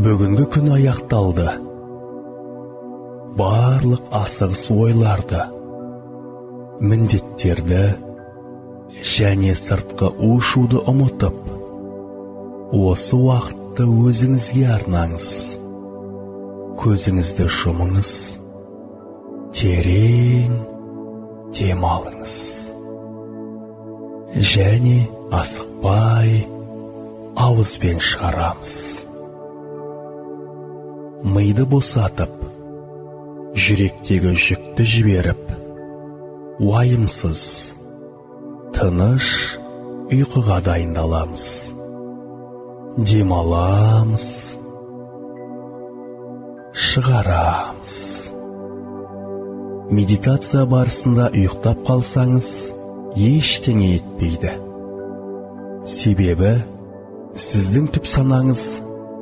Бүгінгі күн аяқталды. Барлық асығыс ойларды, міндеттерді және сыртқы у-шуды ұмытып, осы уақытты өзіңізге арнаңыз. Көзіңізді жұмыңыз, терең демалыңыз. Және асықпай ауызбен шығарамыз. Миды босатып, жүректегі жүкті жіберіп, уайымсыз, тыныш ұйқыға дайындаламыз. Демаламыз, шығарамыз. Медитация барысында ұйықтап қалсаңыз, ештеңе етпейді. Себебі, сіздің түп санаңыз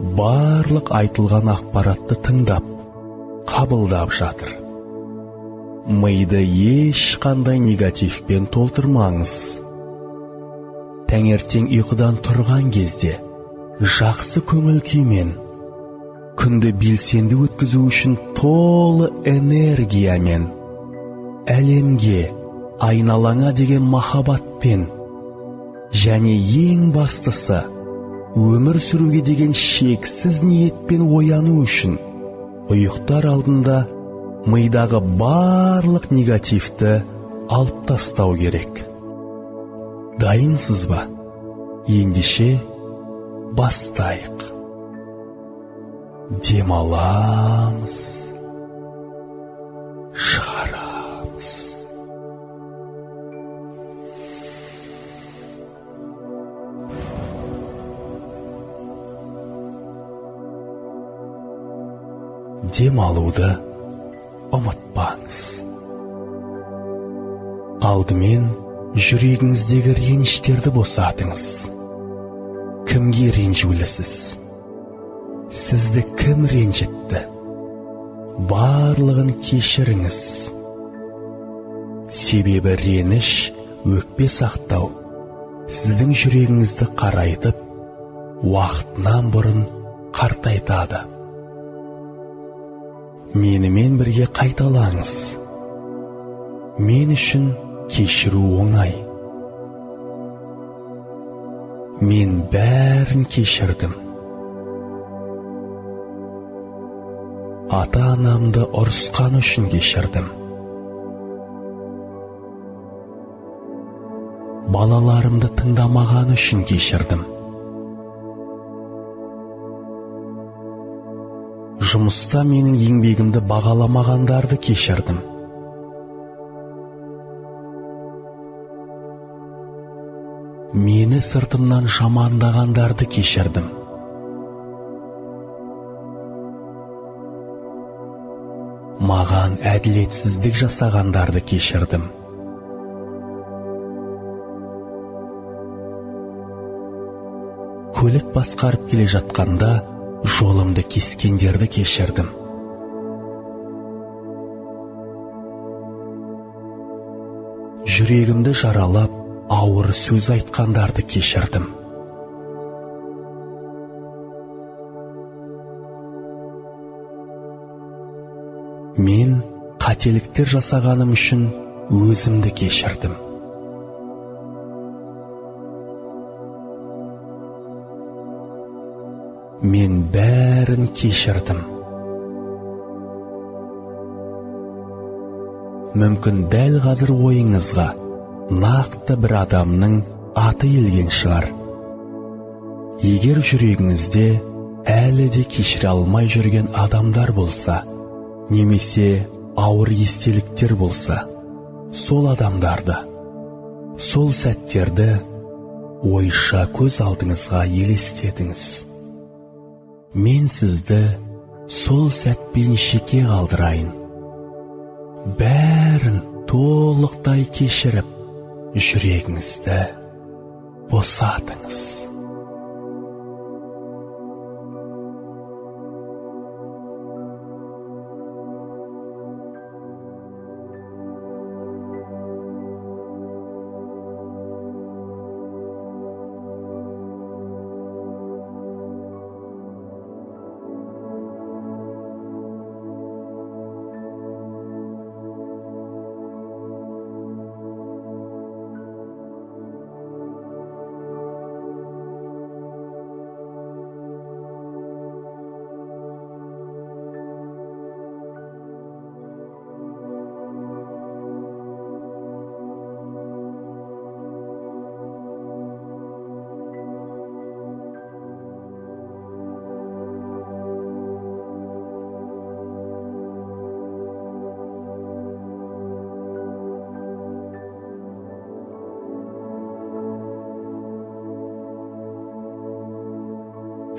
барлық айтылған ақпаратты тыңдап, қабылдап жатыр. Миды ешқандай негативпен толтырмаңыз. Таңертең ұйқыдан тұрған кезде, жақсы көңіл күймен, күнді белсенді өткізу үшін толы энергиямен, әлемге, айналаңа деген махаббатпен, және ең бастысы, өмір сүруге деген шексіз ниетпен ояну үшін, ұйықтар алдында мидағы барлық негативті алып тастау керек. Дайынсыз ба? Ендеше бастайық. Демаламыз, шығарамыз. Демалуды ұмытпаңыз. Алдымен жүрегіңіздегі реніштерді босатыңыз. Кімге ренжулісіз? Сізді кім ренжітті? Барлығын кешіріңіз. Себебі реніш, өкпе сақтау, сіздің жүрегіңізді қарайтып, уақытынан бұрын қартайтады. Менімен бірге қайталаңыз. Мен үшін кешіру оңай. Мен бәрін кешірдім. Ата-анамды ұрысқан үшін кешірдім. Балаларымды тыңдамаған үшін кешірдім. Жұмыста менің еңбегімді бағаламағандарды кешірдім. Мені сыртымнан жамандағандарды кешірдім. Маған әділетсіздік жасағандарды кешірдім. Көлік басқарып келе жатқанда жолымды кескендерді кешірдім. Жүрегімді жаралап, ауыр сөз айтқандарды кешірдім. Мен қателіктер жасағаным үшін өзімді кешірдім. Мен бәрін кешірдім. Мүмкін дәл қазір ойыңызға нақты бір адамның аты келген шығар. Егер жүрегіңізде әлі де кешіре алмай жүрген адамдар болса, немесе ауыр естеліктер болса, сол адамдарды, сол сәттерді ойша көз алдыңызға елестетіңіз. Мен сізді сол сәтпен жеке қалдырайын. Бәрін толықтай кешіріп, жүрегіңізді босатыңыз.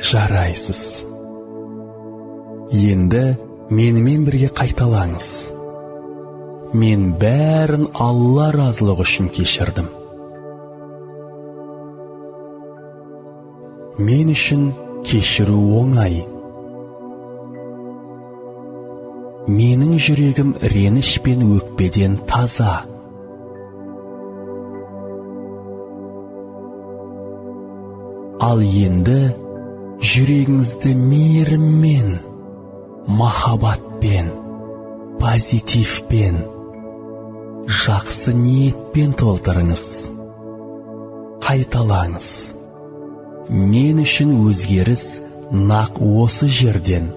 Жарайсыз. Енді менімен бірге қайталаңыз. Мен бәрін Алла разылығы үшін кешірдім. Мен үшін кешіру оңай. Менің жүрегім реніш пен өкпеден таза. Ал енді жүрегіңізді мейіріммен, махаббатпен, позитивпен, жақсы ниетпен толтырыңыз. Қайталаңыз. Мен үшін өзгеріс нақ осы жерден,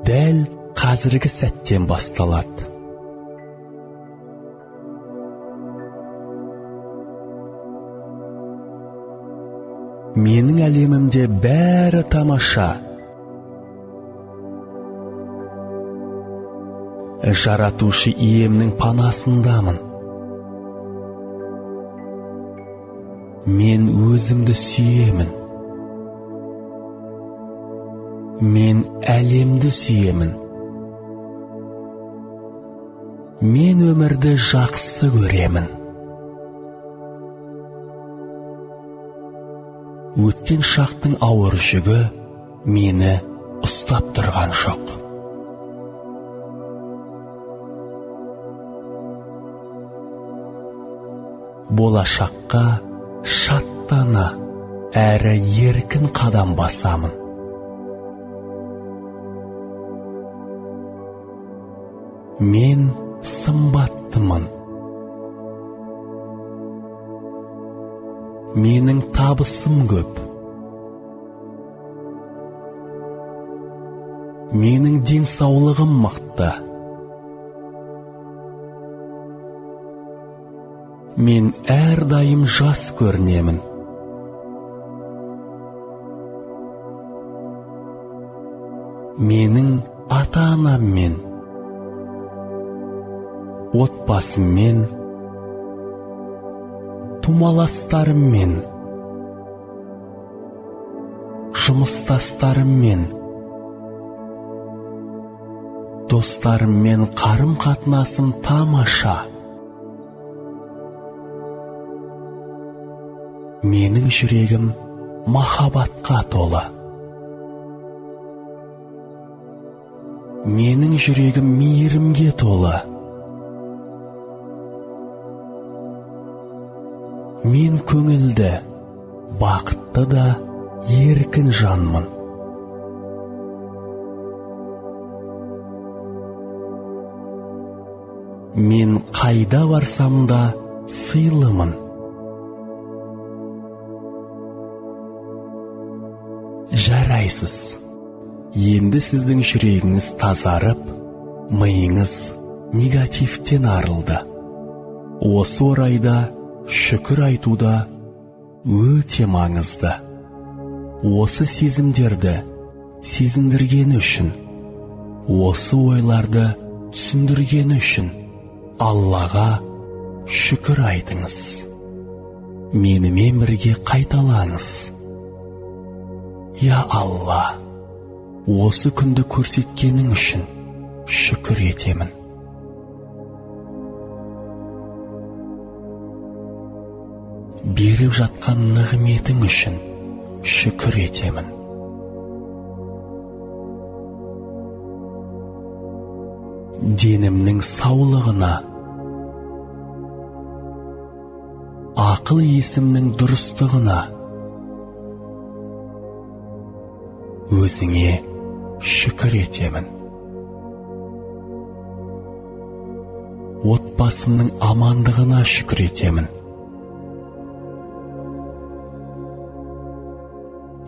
дәл қазіргі сәттен басталады. Менің әлемімде бәрі тамаша. Жаратушы иемнің панасындамын. Мен өзімді сүйемін. Мен әлемді сүйемін. Мен өмірді жақсы көремін. Өткен шақтың ауыр жүгі мені ұстап тұрған жоқ. Болашаққа шаттана әрі еркін қадам басамын. Мен сымбаттымын. Менің табысым көп. Менің денсаулығым мықты. Мен әрдайым жас көрінемін. Менің ата-анаммен, отбасыммен, тумаластарыммен, жұмыстастарыммен, достарыммен қарым-қатынасым тамаша. Менің жүрегім махаббатқа толы. Менің жүрегім мейірімге толы. Мен көңілді, бақытты да еркін жанмын. Мен қайда барсам да сыйлымын. Жарайсыз. Енді сіздің жүрегіңіз тазарып, миыңыз негативтен арылды. Осы орайда шүкір айтуда өте маңызды. Осы сезімдерді сезіндіргені үшін, осы ойларды түсіндіргені үшін Аллаға шүкір айтыңыз. Менімен бірге қайталаңыз. Я Алла, осы күнді көрсеткенің үшін шүкір етемін. Беріп жатқан нығметің үшін шүкір етемін. Денімнің саулығына, ақыл есімнің дұрыстығына, өзіңе шүкір етемін. Отбасымның амандығына шүкір етемін.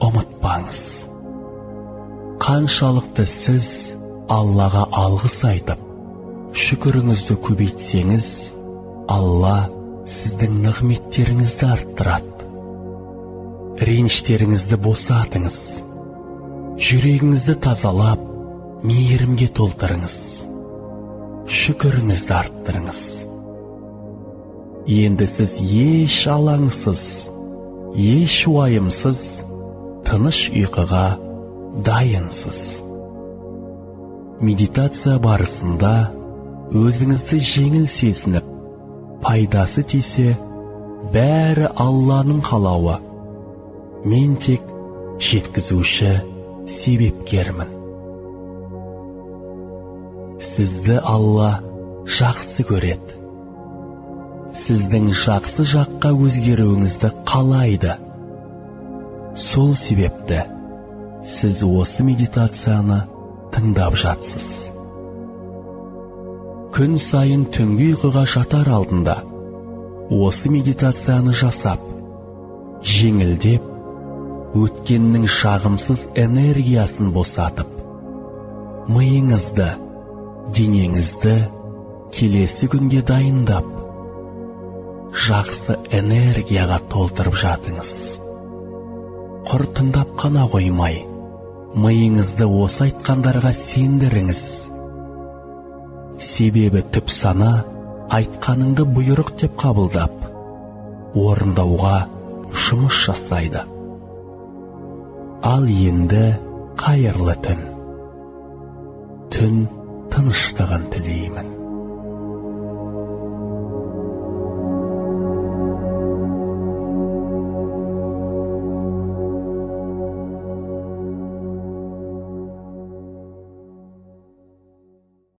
Ұмытпаңыз, қаншалықты сіз Аллаға алғыс айтып, шүкіріңізді көбейтсеңіз, Алла сіздің нығметтеріңізді арттырады. Реніштеріңізді босатыңыз. Жүрегіңізді тазалап, мейірімге толтырыңыз. Шүкіріңізді арттырыңыз. Енді сіз еш алаңсыз, еш уайымсыз, тыныш ұйқыға дайынсыз. Медитация барысында өзіңізді жеңіл сезініп, пайдасы тисе, бәрі Алланың қалауы. Мен тек жеткізуші себепкермін. Сізді Алла жақсы көреді. Сіздің жақсы жаққа өзгеруіңізді қалайды. Сол себепті сіз осы медитацияны тыңдап жатсыз. Күн сайын түнгі ұйқыға жатар алдында осы медитацияны жасап, жеңілдеп, өткеннің шағымсыз энергиясын босатып, миыңызды, денеңізді келесі күнге дайындап, жақсы энергияға толтырып жатыңыз. Құр тыңдап қана қоймай, миыңызды осы айтқандарға сендіріңіз. Себебі түп сана айтқаныңды бұйрық деп қабылдап, орындауға жұмыс жасайды. Ал енді қайырлы түн. Түн тыныштығын тілеймін.